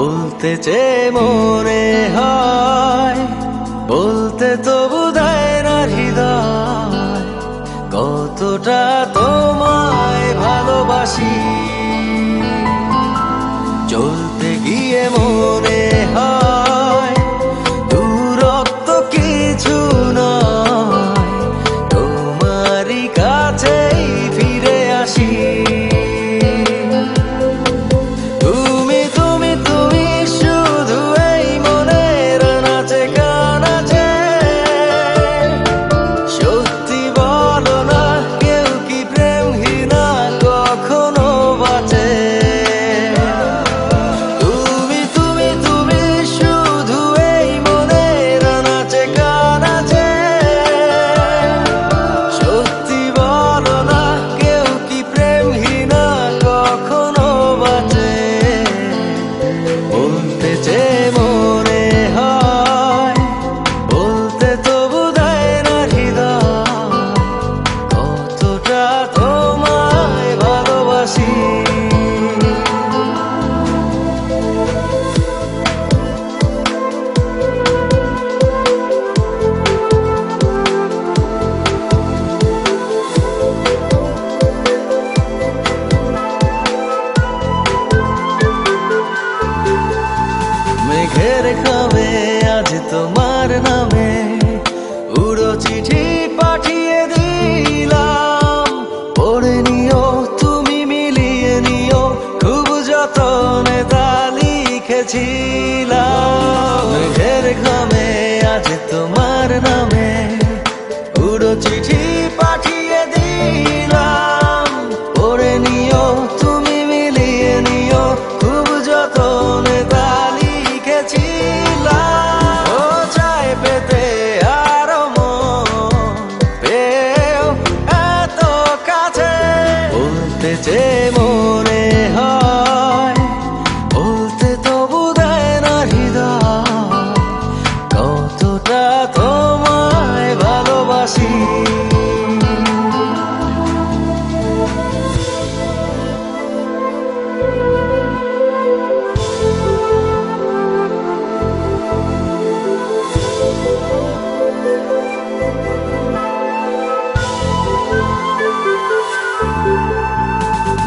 বলতে চেয়ে মনে হয়, বলতে তবু দেয় না হৃদয়, কতটা তোমায় ভালোবাসি। চলতে গিয়ে মনে হয় দূরত্ব কিছু নয়, তোমারই কাছেই ফিরে আসি। মেঘের খামে আজ তোমার নামে উড়ো চিঠি পাঠিয়ে দিলাম, পড়ে নিও তুমি মিলিয়ে নিও, খুব যতনে তা লিখেছিলাম। মেঘের খামে আজ তোমার নামে উড়ো চিঠি পাঠিয়ে দিলাম, পড়ে নিও তুমি মিলিয়ে নিও, খুব যতনে তা লিখেছিলাম। ও চাই পেতে আরো মন পেও এত কাছে, বলতে চেয়ে মনে হয়, বলতে তবু দেয় না হৃদয়, কতটা তোমায় ভালোবাসি।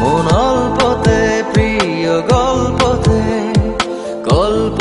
মন অল্পতে প্রিয় গল্পতে, গল্প